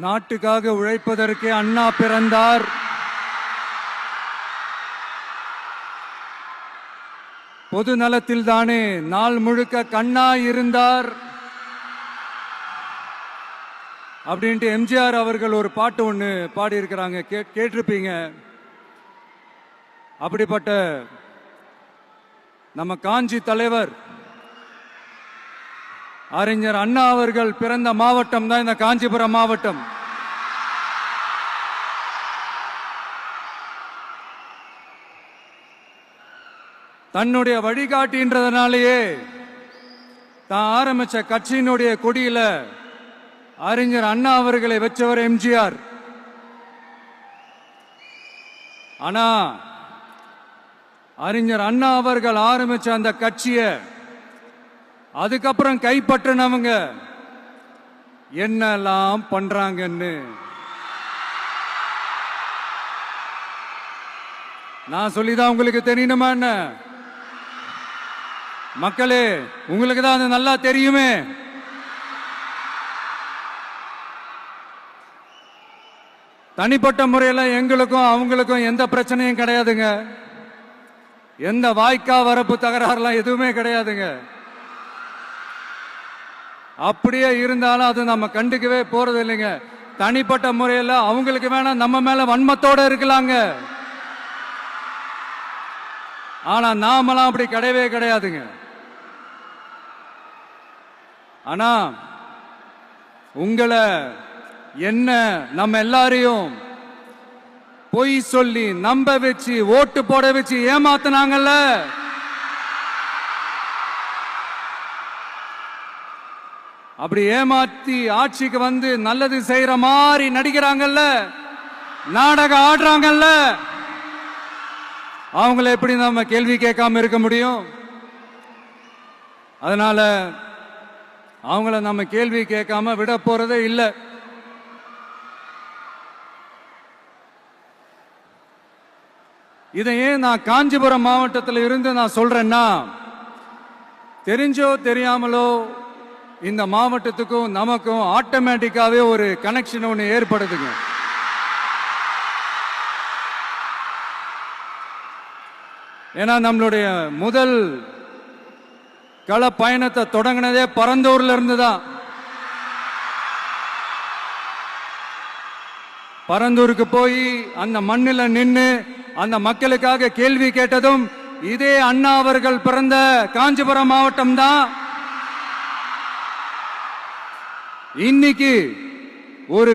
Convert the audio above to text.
நாட்டுக்காக உழைப்பதற்கு அண்ணா பிறந்தார். பொது நலத்தில் தானே நாள் முழுக்க கண்ணா இருந்தார் அப்படின்ட்டு எம்ஜிஆர் அவர்கள் ஒரு பாட்டு ஒன்று பாடியிருக்கிறாங்க, கேட்டிருப்பீங்க. அப்படிப்பட்ட நம்ம காஞ்சி தலைவர் அறிஞர் அண்ணா அவர்கள் பிறந்த மாவட்டம் தான் இந்த காஞ்சிபுரம் மாவட்டம். தன்னுடைய வழிகாட்டின்றதுனாலேயே தான் ஆரம்பிச்ச கட்சியினுடைய கொடியில அறிஞர் அண்ணா அவர்களை வச்சவர் எம்ஜிஆர். ஆனா அறிஞர் அண்ணா அவர்கள் ஆரம்பிச்ச அந்த கட்சியை அதுக்கப்புறம் கைப்பற்றினவங்க என்னெல்லாம் பண்றாங்கன்னு நான் சொல்லிதான் உங்களுக்கு தெரியணுமா என்ன? மக்களே, உங்களுக்கு தான் அது நல்லா தெரியுமே. தனிப்பட்ட முறையில் எங்களுக்கும் அவங்களுக்கும் எந்த பிரச்சனையும் கிடையாதுங்க. எந்த வாய்க்கா வரப்பு தகராறுலாம் எதுவுமே கிடையாதுங்க. அப்படியே இருந்தாலும் அது நம்ம கண்டுக்கவே போறது இல்லைங்க. தனிப்பட்ட முறையில் அவங்களுக்கு வேணா நம்ம மேல வன்மத்தோட இருக்கலாங்க. ஆனா நாமெல்லாம் அப்படி கிடையவே கிடையாதுங்க. ஆனா உங்களை என்ன நம்ம எல்லாரையும் பொய் சொல்லி நம்ப வச்சு ஓட்டு போட வச்சு ஏமாத்தினாங்கல்ல, அப்படி ஏமாத்தி ஆட்சிக்கு வந்து நல்லது செய்யற மாதிரி நடிக்கிறாங்கல்ல, நாடகம் ஆடுறாங்கல்ல, அவங்கள எப்படி நம்ம கேள்வி கேட்காம இருக்க முடியும்? அதனால அவங்கள நம்ம கேள்வி கேட்காம விட போறதே இல்லை. இதையே நான் காஞ்சிபுரம் மாவட்டத்தில் இருந்து நான் சொல்றேன்னா, தெரிஞ்சோ தெரியாமலோ இந்த மாவட்டத்துக்கும் நமக்கும் ஆட்டோமேட்டிக்காவே ஒரு கனெக்ஷன் ஒன்று ஏற்படுதுங்க. ஏன்னா நம்மளுடைய முதல் கள பயணத்தை தொடங்கினதே பரந்தூர்ல இருந்து தான். பரந்தூருக்கு போய் அந்த மண்ணில் நின்று அந்த மக்களுக்காக கேள்வி கேட்டதும் இதே அண்ணா அவர்கள் பிறந்த காஞ்சிபுரம் மாவட்டம் தான். இன்னைக்கு ஒரு